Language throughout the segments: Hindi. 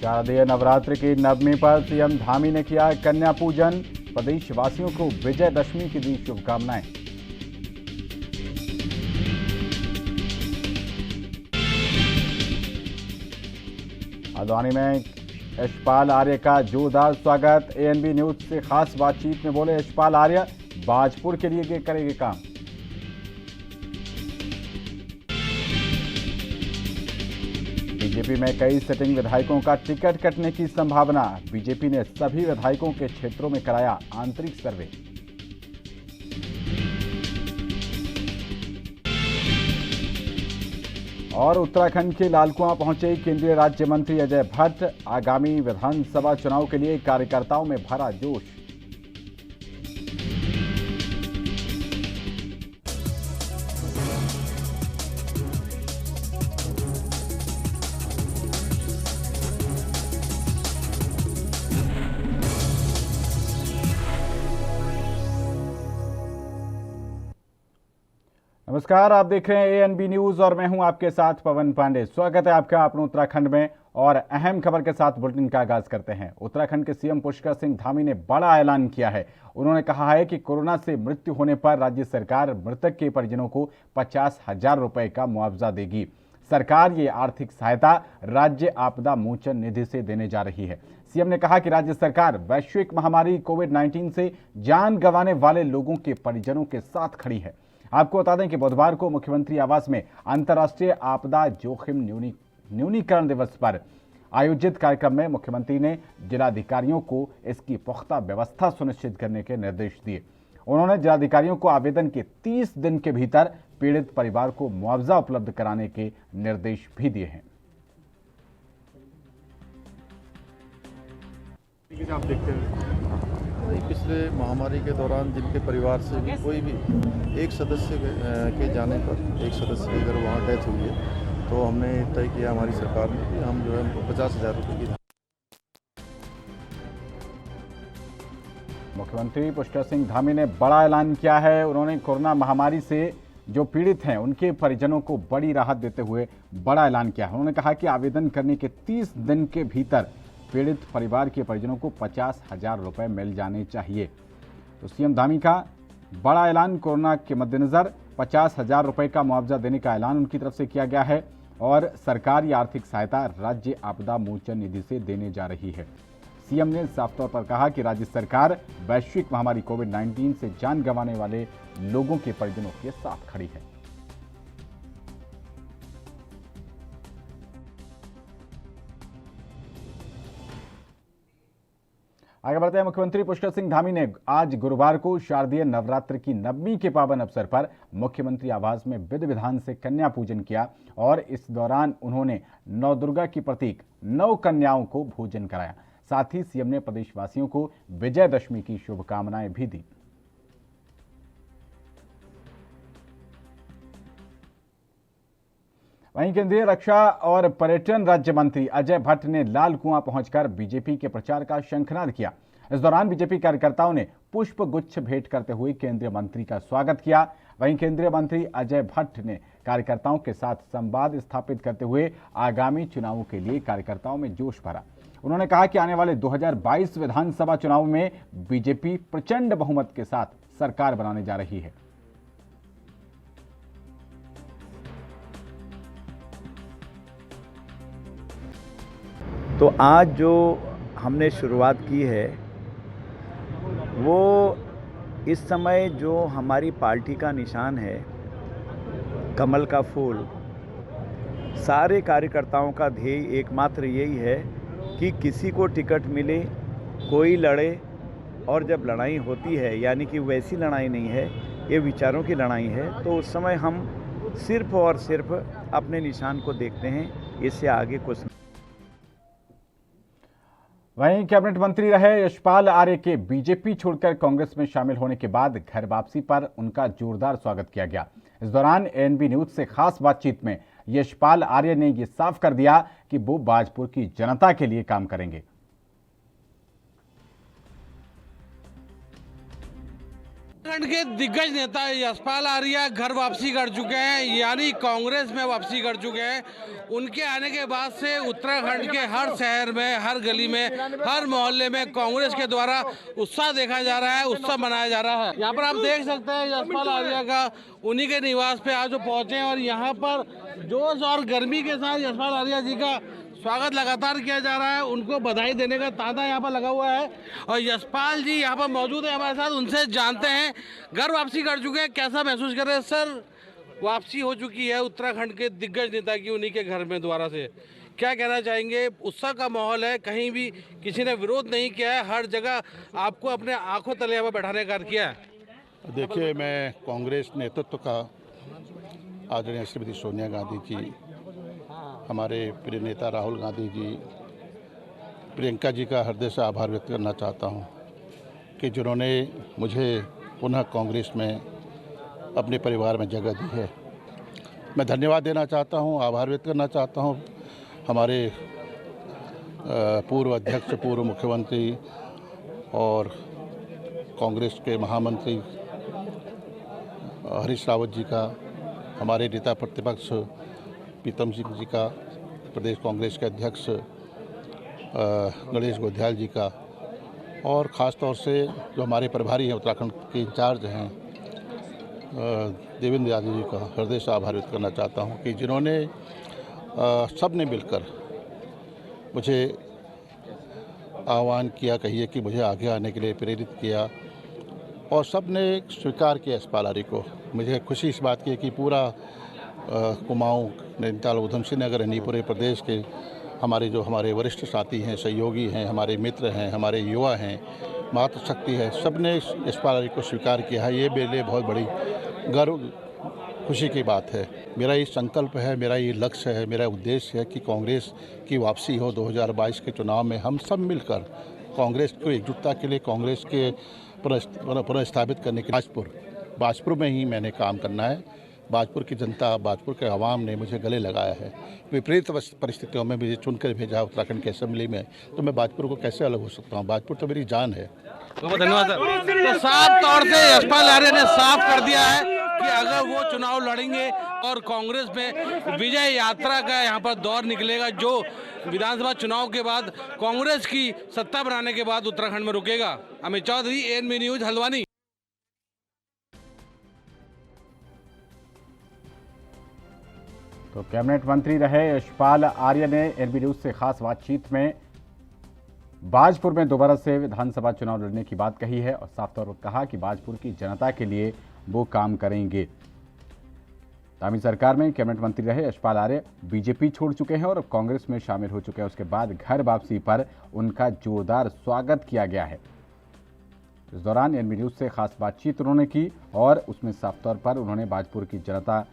शारदीय नवरात्र की नवमी पर सीएम धामी ने किया कन्या पूजन। प्रदेशवासियों को विजयदशमी की दी शुभकामनाएं। हल्द्वानी में यशपाल आर्य का जोरदार स्वागत। एएनबी न्यूज से खास बातचीत में बोले यशपाल आर्य, बाजपुर के लिए करेंगे काम। बीजेपी में कई सिटिंग विधायकों का टिकट कटने की संभावना। बीजेपी ने सभी विधायकों के क्षेत्रों में कराया आंतरिक सर्वे। और उत्तराखंड के लालकुआं पहुंचे केंद्रीय राज्य मंत्री अजय भट्ट। आगामी विधानसभा चुनाव के लिए कार्यकर्ताओं में भरा जोश। नमस्कार, आप देख रहे हैं एएनबी न्यूज और मैं हूं आपके साथ पवन पांडे। स्वागत है आपका अपने उत्तराखंड में और अहम खबर के साथ बुलेटिन का आगाज करते हैं। उत्तराखंड के सीएम पुष्कर सिंह धामी ने बड़ा ऐलान किया है। उन्होंने कहा है कि कोरोना से मृत्यु होने पर राज्य सरकार मृतक के परिजनों को 50,000 रुपए का मुआवजा देगी। सरकार ये आर्थिक सहायता राज्य आपदा मोचन निधि से देने जा रही है। सीएम ने कहा कि राज्य सरकार वैश्विक महामारी कोविड-19 से जान गंवाने वाले लोगों के परिजनों के साथ खड़ी है। आपको बता दें कि बुधवार को मुख्यमंत्री आवास में अंतर्राष्ट्रीय आपदा जोखिम न्यूनीकरण दिवस पर आयोजित कार्यक्रम में मुख्यमंत्री ने जिलाधिकारियों को इसकी पुख्ता व्यवस्था सुनिश्चित करने के निर्देश दिए। उन्होंने जिलाधिकारियों को आवेदन के 30 दिन के भीतर पीड़ित परिवार को मुआवजा उपलब्ध कराने के निर्देश भी दिए हैं। आप देखते हैं पिछले महामारी के दौरान जिनके परिवार से भी कोई भी एक सदस्य के जाने पर, एक सदस्य की अगर वहाँ डेथ हुई है तो हमने तय किया हमारी सरकार ने कि हम जो है उनको 50,000 रुपये की। मुख्यमंत्री पुष्कर सिंह धामी ने बड़ा ऐलान किया है। उन्होंने कोरोना महामारी से जो पीड़ित हैं उनके परिजनों को बड़ी राहत देते हुए बड़ा ऐलान किया है। उन्होंने कहा कि आवेदन करने के 30 दिन के भीतर पीड़ित परिवार के परिजनों को 50,000 रुपए मिल जाने चाहिए। तो सीएम धामी का बड़ा ऐलान, कोरोना के मद्देनजर 50,000 रुपए का मुआवजा देने का ऐलान उनकी तरफ से किया गया है और सरकार ये आर्थिक सहायता राज्य आपदा मोचन निधि से देने जा रही है। सीएम ने साफ तौर पर कहा कि राज्य सरकार वैश्विक महामारी कोविड-19 से जान गंवाने वाले लोगों के परिजनों के साथ खड़ी है। आगे बढ़ते हैं। मुख्यमंत्री पुष्कर सिंह धामी ने आज गुरुवार को शारदीय नवरात्र की नवमी के पावन अवसर पर मुख्यमंत्री आवास में विधि विधान से कन्या पूजन किया और इस दौरान उन्होंने नवदुर्गा की प्रतीक 9 कन्याओं को भोजन कराया। साथ ही सीएम ने प्रदेशवासियों को विजयदशमी की शुभकामनाएं भी दी। वहीं केंद्रीय रक्षा और पर्यटन राज्य मंत्री अजय भट्ट ने लालकुआं पहुंचकर बीजेपी के प्रचार का शंखनाद किया। इस दौरान बीजेपी कार्यकर्ताओं ने पुष्प गुच्छ भेंट करते हुए केंद्रीय मंत्री का स्वागत किया। वहीं केंद्रीय मंत्री अजय भट्ट ने कार्यकर्ताओं के साथ संवाद स्थापित करते हुए आगामी चुनावों के लिए कार्यकर्ताओं में जोश भरा। उन्होंने कहा कि आने वाले 2022 विधानसभा चुनाव में बीजेपी प्रचंड बहुमत के साथ सरकार बनाने जा रही है। तो आज जो हमने शुरुआत की है वो इस समय जो हमारी पार्टी का निशान है कमल का फूल, सारे कार्यकर्ताओं का ध्येय एकमात्र यही है कि किसी को टिकट मिले, कोई लड़े, और जब लड़ाई होती है यानी कि वैसी लड़ाई नहीं है, ये विचारों की लड़ाई है, तो उस समय हम सिर्फ और सिर्फ अपने निशान को देखते हैं, इससे आगे कुछ नहीं। वहीं कैबिनेट मंत्री रहे यशपाल आर्य के बीजेपी छोड़कर कांग्रेस में शामिल होने के बाद घर वापसी पर उनका जोरदार स्वागत किया गया। इस दौरान एएनबी न्यूज से खास बातचीत में यशपाल आर्य ने यह साफ कर दिया कि वो बाजपुर की जनता के लिए काम करेंगे। उत्तराखंड के दिग्गज नेता यशपाल आर्या घर वापसी कर चुके हैं, यानी कांग्रेस में वापसी कर चुके हैं। उनके आने के बाद से उत्तराखंड के हर शहर में, हर गली में, हर मोहल्ले में कांग्रेस के द्वारा उत्साह देखा जा रहा है, उत्सव मनाया जा रहा है। यहाँ पर आप देख सकते हैं यशपाल आर्या का उन्हीं के निवास पे आज वो पहुंचे हैं और यहाँ पर जोश और गर्मी के साथ यशपाल आर्या जी का स्वागत लगातार किया जा रहा है। उनको बधाई देने का तांता यहाँ पर लगा हुआ है और यशपाल जी यहाँ पर मौजूद है हमारे साथ। उनसे जानते हैं, घर वापसी कर चुके हैं, कैसा महसूस कर रहे हैं सर? वापसी हो चुकी है उत्तराखंड के दिग्गज नेता की उन्हीं के घर में दोबारा से, क्या कहना चाहेंगे? उत्साह का माहौल है, कहीं भी किसी ने विरोध नहीं किया है, हर जगह आपको अपने आंखों तले यहाँ पर बैठाने का कार्य किया है। देखिए, मैं कांग्रेस नेतृत्व का आदरणीय श्रीमती सोनिया गांधी जी, हमारे प्रिय नेता राहुल गांधी जी, प्रियंका जी का हृदय से आभार व्यक्त करना चाहता हूं कि जिन्होंने मुझे पुनः कांग्रेस में अपने परिवार में जगह दी है। मैं धन्यवाद देना चाहता हूं, आभार व्यक्त करना चाहता हूं हमारे पूर्व अध्यक्ष, पूर्व मुख्यमंत्री और कांग्रेस के महामंत्री हरीश रावत जी का, हमारे नेता प्रतिपक्ष प्रीतम सिंह जी का, प्रदेश कांग्रेस के अध्यक्ष गणेश गोध्याल जी का, और ख़ास तौर से जो हमारे प्रभारी हैं, उत्तराखंड के इंचार्ज हैं देवेंद्र यादव जी का हृदय से आभार व्यक्त करना चाहता हूं कि जिन्होंने सब ने मिलकर मुझे आह्वान किया, कहिए कि मुझे आगे आने के लिए प्रेरित किया और सब ने स्वीकार किया यशपाल आर्या को। मुझे खुशी इस बात की है कि पूरा कुमाऊं, नैनीताल, ऊधमसिंह नगर, पूरे प्रदेश के हमारे वरिष्ठ साथी हैं, सहयोगी हैं, हमारे मित्र हैं, हमारे युवा हैं, मातृशक्ति है, सब ने यशपाल आर्या को स्वीकार किया है। ये मेरे लिए बहुत बड़ी गर्व, खुशी की बात है। मेरा ये संकल्प है, मेरा ये लक्ष्य है, मेरा उद्देश्य है कि कांग्रेस की वापसी हो 2022 के चुनाव में। हम सब मिलकर कांग्रेस को एकजुटता के लिए, कांग्रेस के पुनर्स्थापित करने के लिए बाजपुर में ही मैंने काम करना है। बाजपुर की जनता, बाजपुर के आवाम ने मुझे गले लगाया है। विपरीत परिस्थितियों में मुझे चुनकर भेजा उत्तराखंड की असेंबली में, तो मैं बाजपुर को कैसे अलग हो सकता हूँ? बाजपुर तो मेरी जान है। बहुत धन्यवाद सर। तो साफ तौर से यशपाल आर्या ने साफ कर दिया है कि अगर वो चुनाव लड़ेंगे और कांग्रेस में विजय यात्रा का यहाँ पर दौर निकलेगा, जो विधानसभा चुनाव के बाद कांग्रेस की सत्ता बनाने के बाद उत्तराखंड में रुकेगा। Amit Chaudhary, ANB news, Haldwani. तो कैबिनेट मंत्री रहे यशपाल आर्या ने एएनबी न्यूज से खास बातचीत में बाजपुर में दोबारा से विधानसभा चुनाव लड़ने की बात कही है और साफ तौर पर कहा कि बाजपुर की जनता के लिए वो काम करेंगे। तमिल सरकार में कैबिनेट मंत्री रहे यशपाल आर्या बीजेपी छोड़ चुके हैं और कांग्रेस में शामिल हो चुके हैं। उसके बाद घर वापसी पर उनका जोरदार स्वागत किया गया है। इस दौरान एएनबी न्यूज से खास बातचीत उन्होंने की और उसमें साफ तौर पर उन्होंने बाजपुर की जनता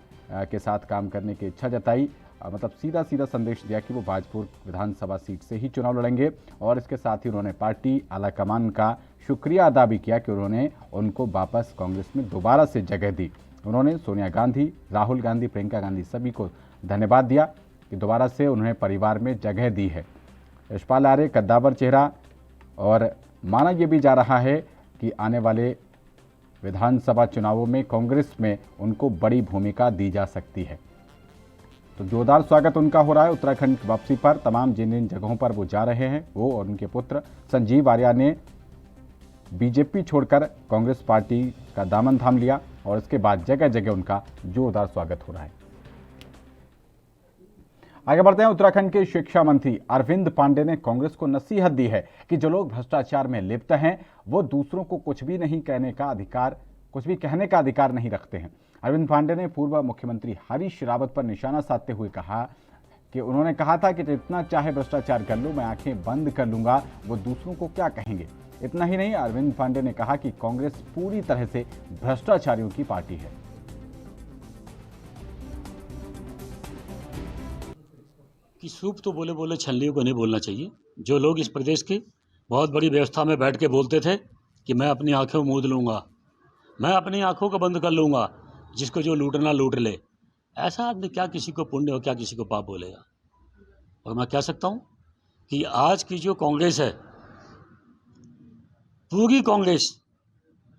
के साथ काम करने की इच्छा जताई, मतलब सीधा सीधा संदेश दिया कि वो बाजपुर विधानसभा सीट से ही चुनाव लड़ेंगे। और इसके साथ ही उन्होंने पार्टी आलाकमान का शुक्रिया अदा भी किया कि उन्होंने उनको वापस कांग्रेस में दोबारा से जगह दी। उन्होंने सोनिया गांधी, राहुल गांधी, प्रियंका गांधी सभी को धन्यवाद दिया कि दोबारा से उन्होंने परिवार में जगह दी है। यशपाल आर्या कद्दावर चेहरा और माना यह भी जा रहा है कि आने वाले विधानसभा चुनावों में कांग्रेस में उनको बड़ी भूमिका दी जा सकती है। तो जोरदार स्वागत उनका हो रहा है उत्तराखंड की वापसी पर। तमाम जिन जिन जगहों पर वो जा रहे हैं, वो और उनके पुत्र संजीव आर्या ने बीजेपी छोड़कर कांग्रेस पार्टी का दामन थाम लिया और इसके बाद जगह जगह उनका जोरदार स्वागत हो रहा है। आगे बढ़ते हैं। उत्तराखंड के शिक्षा मंत्री अरविंद पांडे ने कांग्रेस को नसीहत दी है कि जो लोग भ्रष्टाचार में लिप्त हैं वो दूसरों को कुछ भी कहने का अधिकार नहीं रखते हैं। अरविंद पांडे ने पूर्व मुख्यमंत्री हरीश रावत पर निशाना साधते हुए कहा कि उन्होंने कहा था कि जितना चाहे भ्रष्टाचार कर लो, मैं आंखें बंद कर लूंगा, वो दूसरों को क्या कहेंगे। इतना ही नहीं, अरविंद पांडे ने कहा कि कांग्रेस पूरी तरह से भ्रष्टाचारियों की पार्टी है। कि सूप तो बोले बोले छलनियों को नहीं बोलना चाहिए। जो लोग इस प्रदेश के बहुत बड़ी व्यवस्था में बैठ के बोलते थे कि मैं अपनी आंखें मूंद लूँगा, मैं अपनी आंखों को बंद कर लूँगा, जिसको जो लूटना लूट ले, ऐसा आदमी क्या किसी को पुण्य और क्या किसी को पाप बोलेगा। और मैं कह सकता हूँ कि आज की जो कांग्रेस है, पूरी कांग्रेस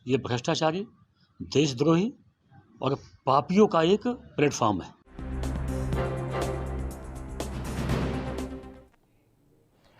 ये भ्रष्टाचारी देशद्रोही और पापियों का एक प्लेटफॉर्म है।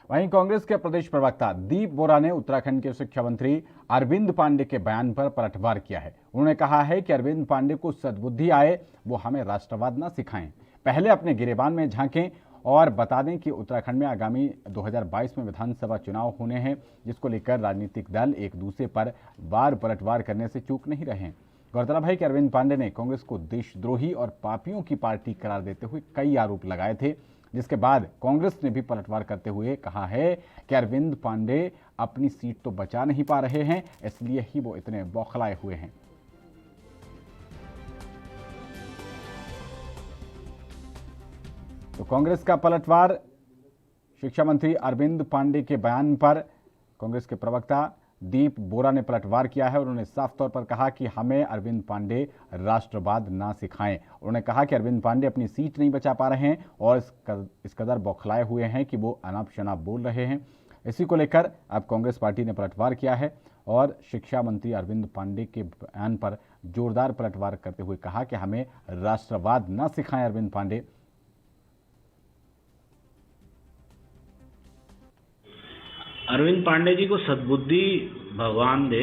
वहीं कांग्रेस के प्रदेश प्रवक्ता दीप बोरा ने उत्तराखंड के शिक्षा मंत्री अरविंद पांडे के बयान पर पलटवार किया है। उन्होंने कहा है कि अरविंद पांडे को सद्बुद्धि आए, वो हमें राष्ट्रवाद न सिखाएं, पहले अपने गिरेबान में झांकें और बता दें कि उत्तराखंड में आगामी 2022 में विधानसभा चुनाव होने हैं, जिसको लेकर राजनीतिक दल एक दूसरे पर वार पलटवार करने से चूक नहीं रहे हैं। गौरतलब है कि अरविंद पांडे ने कांग्रेस को देशद्रोही और पापियों की पार्टी करार देते हुए कई आरोप लगाए थे, जिसके बाद कांग्रेस ने भी पलटवार करते हुए कहा है कि अरविंद पांडे अपनी सीट तो बचा नहीं पा रहे हैं, इसलिए ही वो इतने बौखलाए हुए हैं। तो कांग्रेस का पलटवार शिक्षा मंत्री अरविंद पांडे के बयान पर कांग्रेस के प्रवक्ता दीप बोरा ने पलटवार किया है। उन्होंने साफ तौर पर कहा कि हमें अरविंद पांडे राष्ट्रवाद ना सिखाएं। उन्होंने कहा कि अरविंद पांडे अपनी सीट नहीं बचा पा रहे हैं और इस कदर बौखलाए हुए हैं कि वो अनाप शनाप बोल रहे हैं। इसी को लेकर अब कांग्रेस पार्टी ने पलटवार किया है और शिक्षा मंत्री अरविंद पांडे के बयान पर जोरदार पलटवार करते हुए कहा कि हमें राष्ट्रवाद ना सिखाएं अरविंद पांडे। अरविंद पांडे जी को सद्बुद्धि भगवान दे।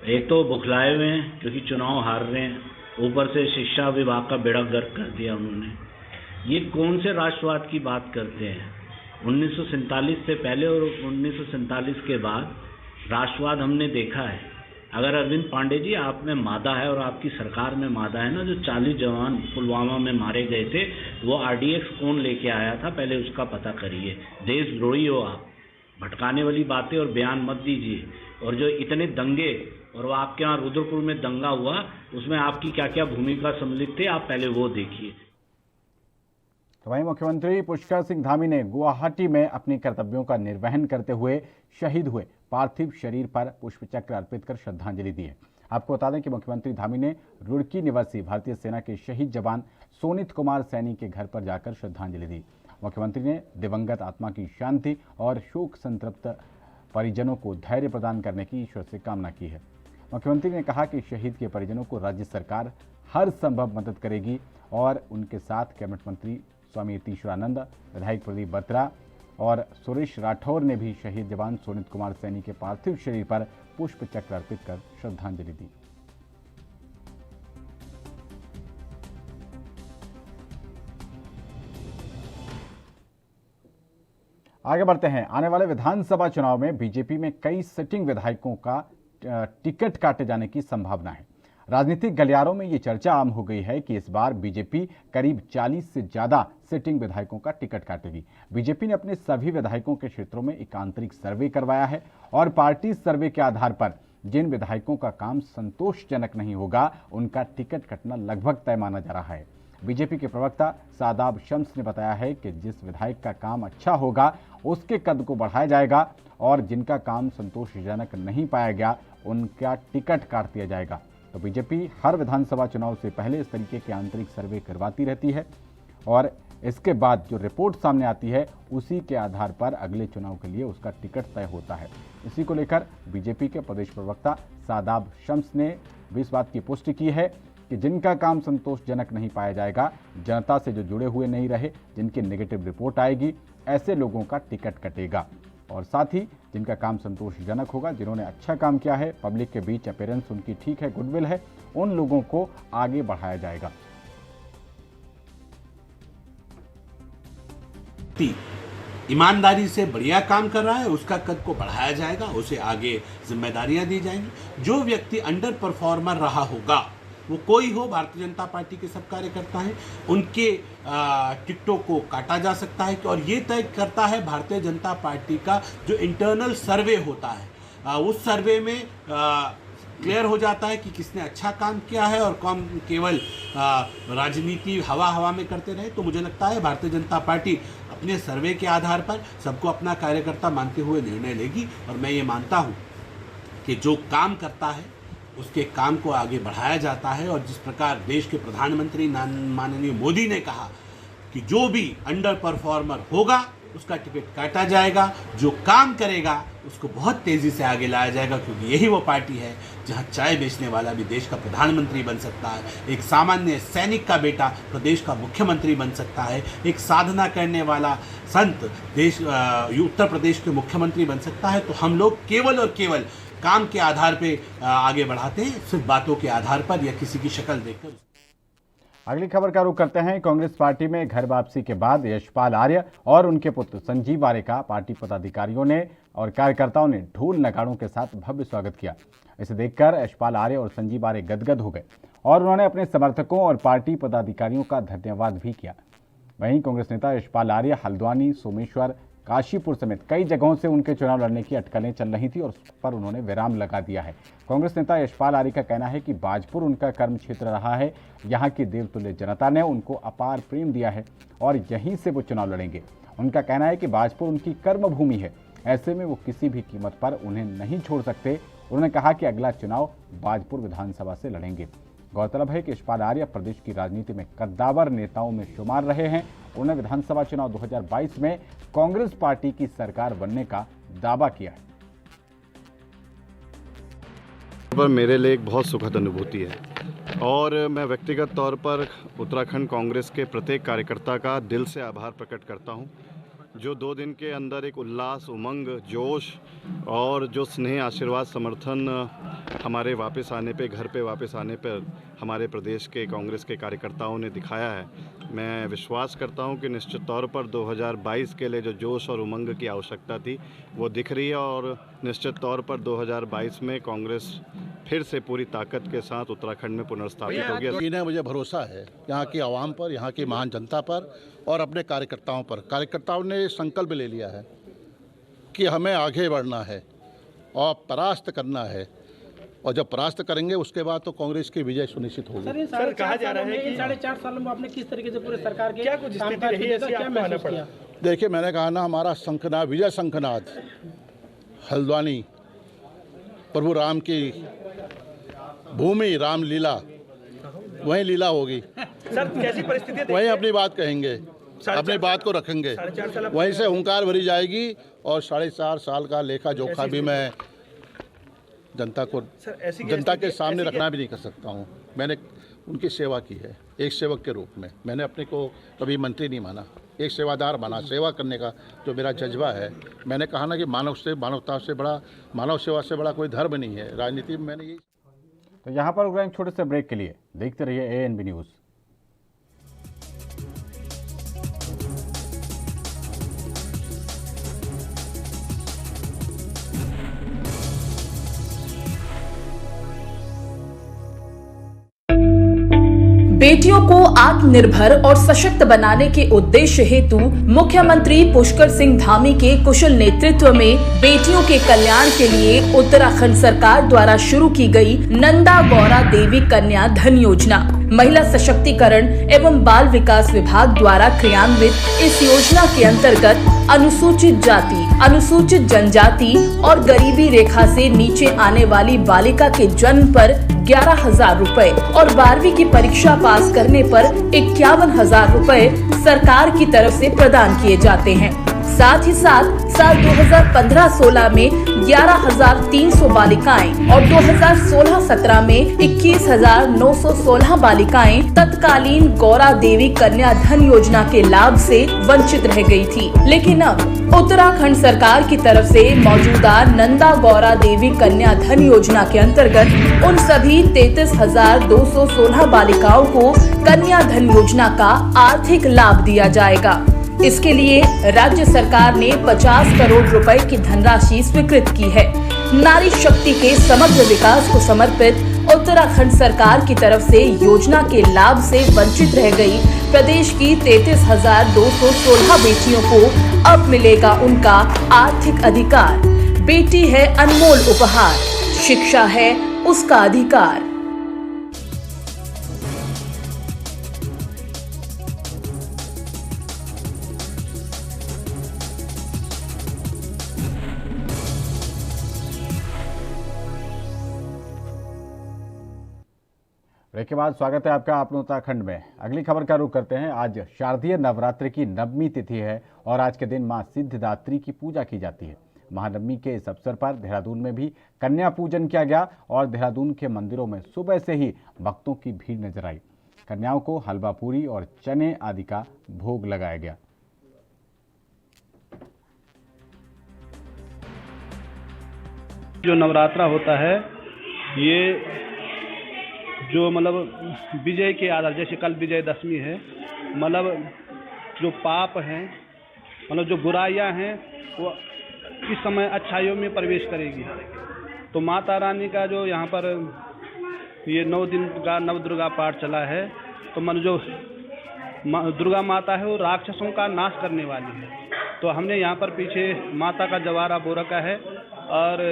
एक तो बौखलाए हुए हैं क्योंकि चुनाव हार रहे हैं, ऊपर से शिक्षा विभाग का बेड़ा गर्क कर दिया उन्होंने। ये कौन से राष्ट्रवाद की बात करते हैं? 1947 से पहले और 1947 के बाद राष्ट्रवाद हमने देखा है। अगर अरविंद पांडे जी आप में मादा है और आपकी सरकार में मादा है ना, जो 40 जवान पुलवामा में मारे गए थे, वो RDX कौन लेके आया था, पहले उसका पता करिए। देशद्रोही हो आप, भटकाने वाली बातें और बयान मत दीजिए। और जो इतने दंगे, और वो आपके यहाँ रुद्रपुर में दंगा हुआ, उसमें आपकी क्या क्या भूमिका सम्मिलित थे, आप पहले वो देखिए। तो वहीं मुख्यमंत्री पुष्कर सिंह धामी ने गुवाहाटी में अपने कर्तव्यों का निर्वहन करते हुए शहीद हुए पार्थिव शरीर पर पुष्प चक्र अर्पित कर श्रद्धांजलि दी है। आपको बता दें कि मुख्यमंत्री धामी ने रुड़की निवासी भारतीय सेना के शहीद जवान सोनित कुमार सैनी के घर पर जाकर श्रद्धांजलि दी। मुख्यमंत्री ने दिवंगत आत्मा की शांति और शोक संतप्त परिजनों को धैर्य प्रदान करने की ईश्वर से कामना की है। मुख्यमंत्री ने कहा कि शहीद के परिजनों को राज्य सरकार हर संभव मदद करेगी और उनके साथ कैबिनेट मंत्री स्वामी यतीश्वरानंद, विधायक प्रदीप बत्रा और सुरेश राठौर ने भी शहीद जवान सोनित कुमार सैनी के पार्थिव शरीर पर पुष्प चक्र अर्पित कर श्रद्धांजलि दी। आगे बढ़ते हैं। आने वाले विधानसभा चुनाव में बीजेपी में कई सिटिंग विधायकों का टिकट काटे जाने की संभावना है। राजनीतिक गलियारों में ये चर्चा आम हो गई है कि इस बार बीजेपी करीब 40 से ज्यादा सिटिंग विधायकों का टिकट काटेगी। बीजेपी ने अपने सभी विधायकों के क्षेत्रों में एक आंतरिक सर्वे करवाया है और पार्टी सर्वे के आधार पर जिन विधायकों का काम संतोषजनक नहीं होगा, उनका टिकट कटना लगभग तय माना जा रहा है। बीजेपी के प्रवक्ता सादाब शम्स ने बताया है कि जिस विधायक का काम अच्छा होगा उसके कद को बढ़ाया जाएगा और जिनका काम संतोषजनक नहीं पाया गया उनका टिकट काट दिया जाएगा। तो बीजेपी हर विधानसभा चुनाव से पहले इस तरीके के आंतरिक सर्वे करवाती रहती है और इसके बाद जो रिपोर्ट सामने आती है उसी के आधार पर अगले चुनाव के लिए उसका टिकट तय होता है। इसी को लेकर बीजेपी के प्रदेश प्रवक्ता सादाब शम्स ने भी इस बात की पुष्टि की है कि जिनका काम संतोषजनक नहीं पाया जाएगा, जनता से जो जुड़े हुए नहीं रहे, जिनकी नेगेटिव रिपोर्ट आएगी, ऐसे लोगों का टिकट कटेगा। और साथ ही जिनका काम संतोषजनक होगा, जिन्होंने अच्छा काम किया है, पब्लिक के बीच अपीयरेंस उनकी ठीक है, गुडविल है, उन लोगों को आगे बढ़ाया जाएगा। ईमानदारी से बढ़िया काम कर रहा है उसका कद को बढ़ाया जाएगा, उसे आगे जिम्मेदारियां दी जाएंगी। जो व्यक्ति अंडर परफॉर्मर रहा होगा, वो कोई हो, भारतीय जनता पार्टी के सब कार्यकर्ता हैं, उनके टिकटों को काटा जा सकता है। और ये तय करता है भारतीय जनता पार्टी का जो इंटरनल सर्वे होता है। उस सर्वे में क्लियर हो जाता है कि किसने अच्छा काम किया है और कौन केवल राजनीति हवा में करते रहे। तो मुझे लगता है भारतीय जनता पार्टी अपने सर्वे के आधार पर सबको अपना कार्यकर्ता मानते हुए निर्णय लेगी। और मैं ये मानता हूँ कि जो काम करता है उसके काम को आगे बढ़ाया जाता है। और जिस प्रकार देश के प्रधानमंत्री माननीय मोदी ने कहा कि जो भी अंडर परफॉर्मर होगा उसका टिकट काटा जाएगा। जो काम करेगा उसको बहुत तेज़ी से आगे लाया जाएगा, क्योंकि यही वो पार्टी है जहां चाय बेचने वाला भी देश का प्रधानमंत्री बन सकता है, एक सामान्य सैनिक का बेटा प्रदेश का मुख्यमंत्री बन सकता है, एक साधना करने वाला संत उत्तर प्रदेश के मुख्यमंत्री बन सकता है। तो हम लोग केवल और केवल काम के आधार पे आगे बढ़ाते हैं, सिर्फ बातों के आधार पर या किसी की शक्ल देखकर। अगली खबर का रुख करते हैं। कांग्रेस पार्टी में घर वापसी के बाद यशपाल आर्य और उनके पुत्र संजीव आर्य का पार्टी पदाधिकारियों ने और कार्यकर्ताओं ने ढोल नगाड़ों के साथ भव्य स्वागत किया। इसे देखकर यशपाल आर्य और संजीव आर्य गदगद हो गए और उन्होंने अपने समर्थकों और पार्टी पदाधिकारियों का धन्यवाद भी किया। वहीं कांग्रेस नेता यशपाल आर्य हल्द्वानी, सोमेश्वर, काशीपुर समेत कई जगहों से उनके चुनाव लड़ने की अटकलें चल रही थी और उस पर उन्होंने विराम लगा दिया है। कांग्रेस नेता यशपाल आर्य का कहना है कि बाजपुर उनका कर्म क्षेत्र रहा है, यहाँ की देवतुल्य जनता ने उनको अपार प्रेम दिया है और यहीं से वो चुनाव लड़ेंगे। उनका कहना है कि बाजपुर उनकी कर्म भूमि है, ऐसे में वो किसी भी कीमत पर उन्हें नहीं छोड़ सकते। उन्होंने कहा कि अगला चुनाव बाजपुर विधानसभा से लड़ेंगे। गौरतलब है कि यशपाल आर्य प्रदेश की राजनीति में कद्दावर नेताओं में शुमार रहे हैं। उन्होंने विधानसभा चुनाव 2022 में कांग्रेस पार्टी की सरकार बनने का दावा किया है। पर मेरे लिए एक बहुत सुखद अनुभूति है और मैं व्यक्तिगत तौर पर उत्तराखंड कांग्रेस के प्रत्येक कार्यकर्ता का दिल से आभार प्रकट करता हूं, जो 2 दिन के अंदर एक उल्लास, उमंग, जोश और जो स्नेह, आशीर्वाद, समर्थन हमारे वापस आने पे, घर पे वापस आने पर हमारे प्रदेश के कांग्रेस के कार्यकर्ताओं ने दिखाया है। मैं विश्वास करता हूं कि निश्चित तौर पर 2022 के लिए जो जोश और उमंग की आवश्यकता थी वो दिख रही है और निश्चित तौर पर 2022 में कांग्रेस फिर से पूरी ताकत के साथ उत्तराखंड में पुनर्स्थापित होगी। इन्हें मुझे भरोसा है यहाँ की आवाम पर, यहाँ की महान जनता पर और अपने कार्यकर्ताओं पर। कार्यकर्ताओं ने संकल्प ले लिया है कि हमें आगे बढ़ना है और परास्त करना है, और जब परास्त करेंगे उसके बाद तो कांग्रेस की विजय सुनिश्चित होगी। सर कहा जा रहा है कि 4.5 सालों में आपने किस तरीके से पूरे सरकार के क्या कुछ स्थिति रही है, क्या महसूस किया? देखिए, मैंने कहा ना, हमारा शंखनाद, विजय शंखनाद हल्द्वानी, प्रभु राम की भूमि, रामलीला, वहीं लीला होगी। सर कैसी परिस्थिति, वहीं अपनी बात कहेंगे, अपनी बात को रखेंगे, वहीं से हुंकार भरी जाएगी और 4.5 साल का लेखा जोखा भी मैं जनता के सामने रखना भी नहीं कर सकता हूँ। मैंने उनकी सेवा की है एक सेवक के रूप में। मैंने अपने को कभी मंत्री नहीं माना, एक सेवादार माना। सेवा करने का जो मेरा जज्बा है, मैंने कहा ना कि मानवता से बड़ा, मानव सेवा से बड़ा कोई धर्म नहीं है राजनीति में। मैंने यही तो यहाँ पर रुक छोटे से ब्रेक के लिए देखते रहिए ANB न्यूज़। बेटियों को आत्मनिर्भर और सशक्त बनाने के उद्देश्य हेतु मुख्यमंत्री पुष्कर सिंह धामी के कुशल नेतृत्व में बेटियों के कल्याण के लिए उत्तराखंड सरकार द्वारा शुरू की गई नंदा गौरा देवी कन्या धन योजना महिला सशक्तिकरण एवं बाल विकास विभाग द्वारा क्रियान्वित इस योजना के अंतर्गत अनुसूचित जाति, अनुसूचित जनजाति और गरीबी रेखा से नीचे आने वाली बालिका के जन्म पर 11,000 रुपए और 12वीं की परीक्षा पास करने पर 51,000 रुपए सरकार की तरफ से प्रदान किए जाते हैं। साथ ही साथ साल 2015-16 में 11,300 बालिकाएं और 2016-17 में 21,916 बालिकाएं तत्कालीन गौरा देवी कन्या धन योजना के लाभ से वंचित रह गई थी। लेकिन अब उत्तराखंड सरकार की तरफ से मौजूदा नंदा गौरा देवी कन्या धन योजना के अंतर्गत उन सभी 33,216 बालिकाओं को कन्या धन योजना का आर्थिक लाभ दिया जाएगा। इसके लिए राज्य सरकार ने 50 करोड़ रुपए की धनराशि स्वीकृत की है। नारी शक्ति के समग्र विकास को समर्पित उत्तराखंड सरकार की तरफ से योजना के लाभ से वंचित रह गई प्रदेश की 33,216 बेटियों को अब मिलेगा उनका आर्थिक अधिकार। बेटी है अनमोल उपहार, शिक्षा है उसका अधिकार। ब्रेक के बाद स्वागत है आपका अपने उत्तराखंड में। अगली खबर का रुख करते हैं। आज शारदीय नवरात्रि की नवमी तिथि है और आज के दिन मां सिद्धिदात्री की पूजा की जाती है। महानवमी के इस अवसर पर देहरादून में भी कन्या पूजन किया गया और देहरादून के मंदिरों में सुबह से ही भक्तों की भीड़ नजर आई। कन्याओं को हलवा पूरी और चने आदि का भोग लगाया गया। जो नवरात्रा होता है ये जो मतलब विजय के आधार, जैसे कल विजयदशमी है, मतलब जो पाप हैं, मतलब जो बुराइयां हैं वो इस समय अच्छाइयों में प्रवेश करेगी। तो माता रानी का जो यहाँ पर ये 9 दिन का नवदुर्गा पाठ चला है, तो मन जो दुर्गा माता है वो राक्षसों का नाश करने वाली है। तो हमने यहाँ पर पीछे माता का जवारा बो रखा है और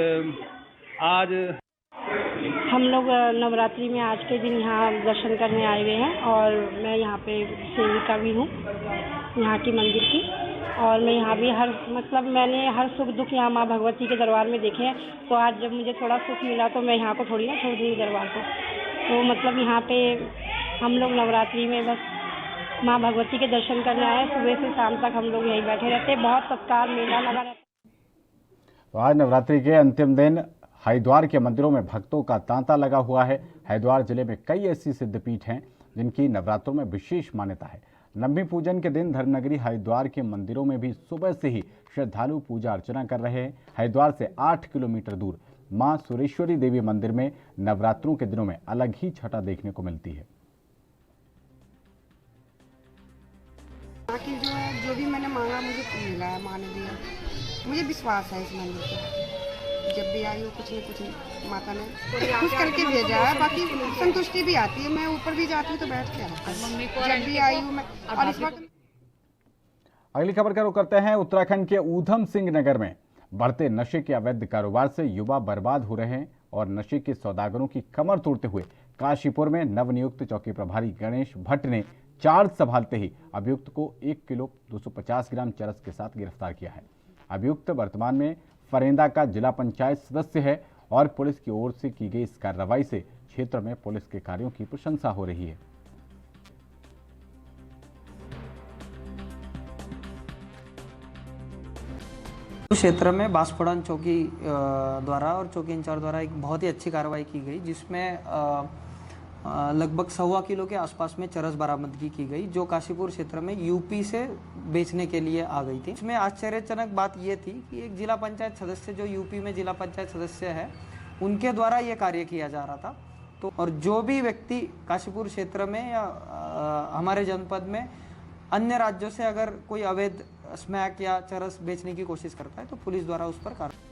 आज हम लोग नवरात्रि में आज के दिन यहाँ दर्शन करने आए हुए हैं और मैं यहाँ पे सेविका भी हूँ यहाँ की मंदिर की। और मैं यहाँ भी मैंने हर सुख दुख यहाँ माँ भगवती के दरबार में देखे हैं। तो आज जब मुझे थोड़ा सुख मिला तो मैं यहाँ को थोड़ी ना छोड़ दूँगी दरबार को। तो मतलब यहाँ पे हम लोग नवरात्रि में बस माँ भगवती के दर्शन करने आए। सुबह से शाम तक हम लोग यहीं बैठे रहते हैं। बहुत सत्कार मेला लगा रहता है। तो आज नवरात्रि के अंतिम दिन हरिद्वार के मंदिरों में भक्तों का तांता लगा हुआ है। हरिद्वार जिले में कई ऐसी सिद्धपीठ हैं जिनकी नवरात्रों में विशेष मान्यता है। नवमी पूजन के दिन धर्मनगरी हरिद्वार के मंदिरों में भी सुबह से ही श्रद्धालु पूजा अर्चना कर रहे हैं। हरिद्वार से 8 किलोमीटर दूर मां सुरेश्वरी देवी मंदिर में नवरात्रों के दिनों में अलग ही छटा देखने को मिलती है। बाकी जो भी मैंने मांगा मुझे मिला है, माँ ने दिया। मुझे विश्वास है इस मंदिर पे। जब भी आई हो कुछ न कुछ माता ने खुश करके भेजा है। बाकी संतुष्टि भी आती है। मैं ऊपर भी जाती हूँ तो बैठ के आती हूँ जब भी आई हूँ मैं। और इस वक्त अगली खबर का रुख करते हैं। उत्तराखंड के ऊधम सिंह नगर में बढ़ते नशे के अवैध कारोबार से युवा बर्बाद हो रहे हैं और नशे के सौदागरों की कमर तोड़ते हुए काशीपुर में नवनियुक्त चौकी प्रभारी गणेश भट्ट ने चार्ज संभालते ही अभियुक्त को 1 किलो 250 ग्राम चरस के साथ गिरफ्तार किया है। अभियुक्त वर्तमान में फरेंदा का जिला पंचायत सदस्य है और पुलिस की ओर से की गई इस कार्रवाई से क्षेत्र में पुलिस के कार्यों की प्रशंसा हो रही है। क्षेत्र में बांसफोड़न चौकी द्वारा और चौकी इंचार्ज द्वारा एक बहुत ही अच्छी कार्रवाई की गई, जिसमें लगभग 1.25 किलो के आसपास में चरस बरामदगी की गई, जो काशीपुर क्षेत्र में यूपी से बेचने के लिए आ गई थी। इसमें आश्चर्यजनक बात यह थी कि एक जिला पंचायत सदस्य जो यूपी में जिला पंचायत सदस्य है, उनके द्वारा ये कार्य किया जा रहा था। तो और जो भी व्यक्ति काशीपुर क्षेत्र में या हमारे जनपद में अन्य राज्यों से अगर कोई अवैध स्मैक या चरस बेचने की कोशिश करता है तो पुलिस द्वारा उस पर कार्रवाई।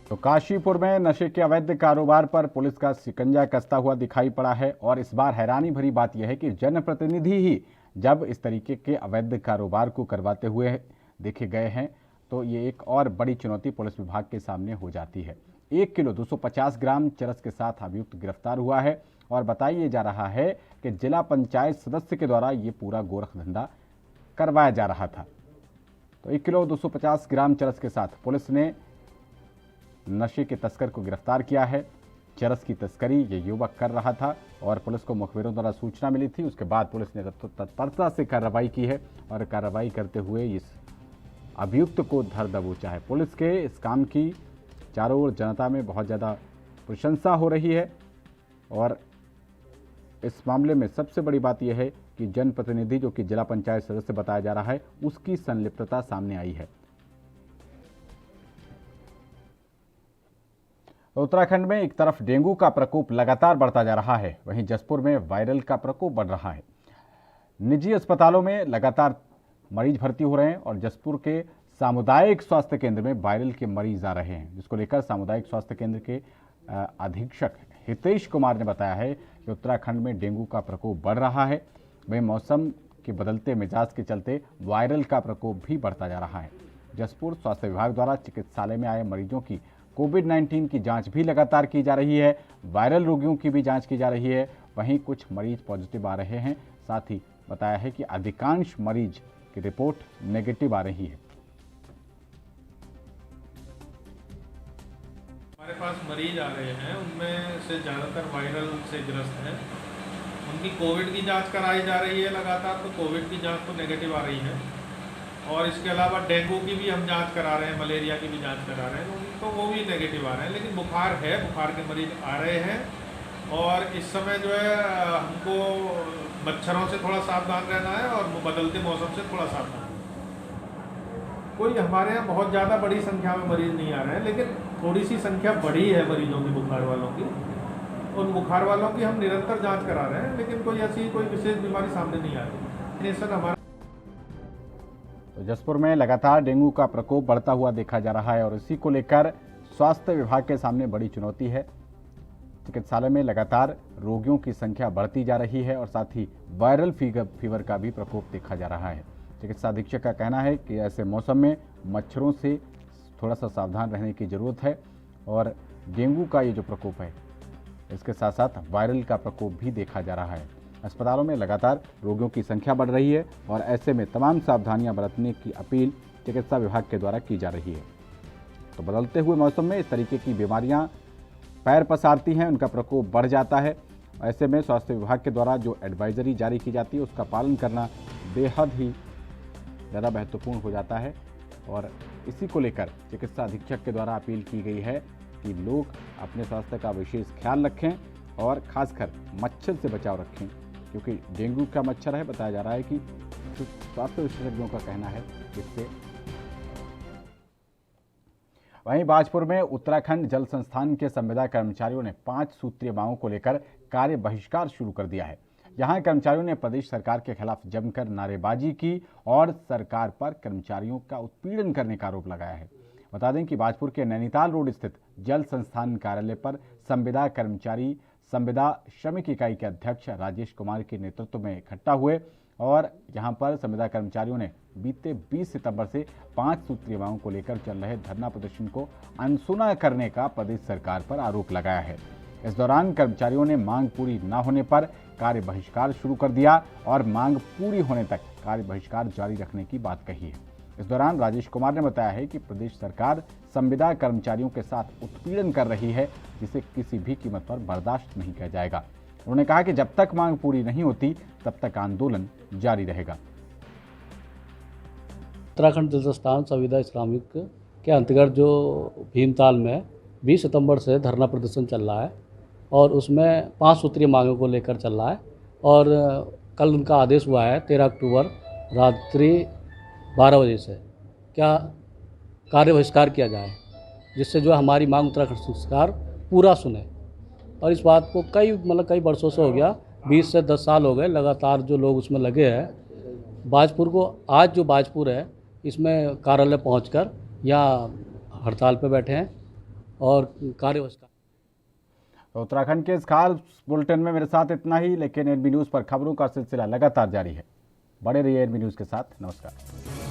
तो काशीपुर में नशे के अवैध कारोबार पर पुलिस का शिकंजा कसता हुआ दिखाई पड़ा है और इस बार हैरानी भरी बात यह है कि जनप्रतिनिधि ही जब इस तरीके के अवैध कारोबार को करवाते हुए देखे गए हैं तो ये एक और बड़ी चुनौती पुलिस विभाग के सामने हो जाती है। 1 किलो 250 ग्राम चरस के साथ अभियुक्त गिरफ्तार हुआ है और बताया जा रहा है कि जिला पंचायत सदस्य के द्वारा ये पूरा गोरख धंधा करवाया जा रहा था। तो 1 किलो 250 ग्राम चरस के साथ पुलिस ने नशे के तस्कर को गिरफ्तार किया है। चरस की तस्करी ये युवक कर रहा था और पुलिस को मुखबिरों द्वारा सूचना मिली थी। उसके बाद पुलिस ने तत्परता से कार्रवाई की है और कार्रवाई करते हुए इस अभियुक्त को धर दबोचा है। पुलिस के इस काम की चारों ओर जनता में बहुत ज़्यादा प्रशंसा हो रही है और इस मामले में सबसे बड़ी बात यह है कि जनप्रतिनिधि जो कि जिला पंचायत सदस्य बताया जा रहा है, उसकी संलिप्तता सामने आई है। उत्तराखंड में एक तरफ डेंगू का प्रकोप लगातार बढ़ता जा रहा है, वहीं जसपुर में वायरल का प्रकोप बढ़ रहा है। निजी अस्पतालों में लगातार मरीज भर्ती हो रहे हैं और जसपुर के सामुदायिक स्वास्थ्य केंद्र में वायरल के मरीज आ रहे हैं, जिसको लेकर सामुदायिक स्वास्थ्य केंद्र के अधीक्षक हितेश कुमार ने बताया है कि उत्तराखंड में डेंगू का प्रकोप बढ़ रहा है। वहीं मौसम के बदलते मिजाज के चलते वायरल का प्रकोप भी बढ़ता जा रहा है। जसपुर स्वास्थ्य विभाग द्वारा चिकित्सालय में आए मरीजों की कोविड-19 की जांच भी लगातार की जा रही है। वायरल रोगियों की भी जांच की जा रही है। वहीं कुछ मरीज पॉजिटिव आ रहे हैं। साथ ही बताया है कि अधिकांश मरीज की रिपोर्ट नेगेटिव आ रही है। हमारे पास मरीज आ रहे हैं, उनमें से ज़्यादातर वायरल से ग्रस्त हैं। उनकी कोविड की जांच कराई जा रही है लगातार, तो कोविड की जांच तो नेगेटिव आ रही है और इसके अलावा डेंगू की भी हम जांच करा रहे हैं, मलेरिया की भी जांच करा रहे हैं, तो वो भी नेगेटिव आ रहे हैं। लेकिन बुखार है, बुखार के मरीज आ रहे हैं और इस समय जो है हमको मच्छरों से थोड़ा सावधान रहना है और बदलते मौसम से थोड़ा सावधान। कोई हमारे यहाँ बहुत ज़्यादा बड़ी संख्या में मरीज नहीं आ रहे हैं, लेकिन थोड़ी सी संख्या बढ़ी है मरीजों की, बुखार वालों की। उन बुखार वालों की हम निरंतर जांच करा रहे हैं, लेकिन कोई ऐसी कोई विशेष बीमारी सामने नहीं आ रही। नेशन हमारा तो जसपुर में लगातार डेंगू का प्रकोप बढ़ता हुआ देखा जा रहा है और इसी को लेकर स्वास्थ्य विभाग के सामने बड़ी चुनौती है। चिकित्सालय में लगातार रोगियों की संख्या बढ़ती जा रही है और साथ ही वायरल फीवर का भी प्रकोप देखा जा रहा है। चिकित्सा अधीक्षक का कहना है कि ऐसे मौसम में मच्छरों से थोड़ा सा सावधान रहने की ज़रूरत है और डेंगू का ये जो प्रकोप है इसके साथ साथ वायरल का प्रकोप भी देखा जा रहा है। अस्पतालों में लगातार रोगियों की संख्या बढ़ रही है और ऐसे में तमाम सावधानियां बरतने की अपील चिकित्सा विभाग के द्वारा की जा रही है। तो बदलते हुए मौसम में इस तरीके की बीमारियां पैर पसारती हैं, उनका प्रकोप बढ़ जाता है। ऐसे में स्वास्थ्य विभाग के द्वारा जो एडवाइजरी जारी की जाती है उसका पालन करना बेहद ही ज़्यादा महत्वपूर्ण हो जाता है और इसी को लेकर चिकित्सा अधीक्षक के द्वारा अपील की गई है कि लोग अपने स्वास्थ्य का विशेष ख्याल रखें और खासकर मच्छर से बचाव रखें, क्योंकि डेंगू का मच्छर है। बताया जा रहा है कि स्वास्थ्य विशेषज्ञों का कहना है इससे। वहीं बाजपुर में उत्तराखंड जल संस्थान के संविदा कर्मचारियों ने 5 सूत्रीय मांगों को लेकर कार्य बहिष्कार शुरू कर दिया है। यहां कर्मचारियों ने प्रदेश सरकार के खिलाफ जमकर नारेबाजी की और सरकार पर कर्मचारियों का उत्पीड़न करने का आरोप लगाया है। बता दें कि बाजपुर के नैनीताल रोड स्थित जल संस्थान कार्यालय पर संविदा कर्मचारी संविदा श्रमिक इकाई के अध्यक्ष राजेश कुमार के नेतृत्व में इकट्ठा हुए और यहां पर संविदा कर्मचारियों ने बीते 20 सितंबर से 5 सूत्रीय मांगों को लेकर चल रहे धरना प्रदर्शन को अनसुना करने का प्रदेश सरकार पर आरोप लगाया है। इस दौरान कर्मचारियों ने मांग पूरी न होने पर कार्य बहिष्कार शुरू कर दिया और मांग पूरी होने तक कार्य बहिष्कार जारी रखने की बात कही है। इस दौरान राजेश कुमार ने बताया है कि प्रदेश सरकार संविदा कर्मचारियों के साथ उत्पीड़न कर रही है, जिसे किसी भी कीमत पर बर्दाश्त नहीं किया जाएगा। उन्होंने कहा कि जब तक मांग पूरी नहीं होती तब तक आंदोलन जारी रहेगा। उत्तराखंड जल संस्थान संविदा श्रमिक के अंतर्गत जो भीमताल में 20 सितंबर से धरना प्रदर्शन चल रहा है और उसमें 5 सूत्रीय मांगों को लेकर चल रहा है और कल उनका आदेश हुआ है 13 अक्टूबर रात्रि 12 बजे से क्या कार्य बहिष्कार किया जाए, जिससे जो हमारी मांग उत्तराखंड सरकार पूरा सुने। और इस बात को कई वर्षों से हो गया, 20 से 10 साल हो गए लगातार जो लोग उसमें लगे हैं। बाजपुर को आज जो बाजपुर है इसमें कार्यालय पहुंचकर यहाँ हड़ताल पर बैठे हैं और कार्य बहिष्कार। तो उत्तराखंड के इस खास बुलेटिन में मेरे साथ इतना ही, लेकिन एनबी न्यूज़ पर खबरों का सिलसिला लगातार जारी है। बने रहिए एनबी न्यूज़ के साथ। नमस्कार।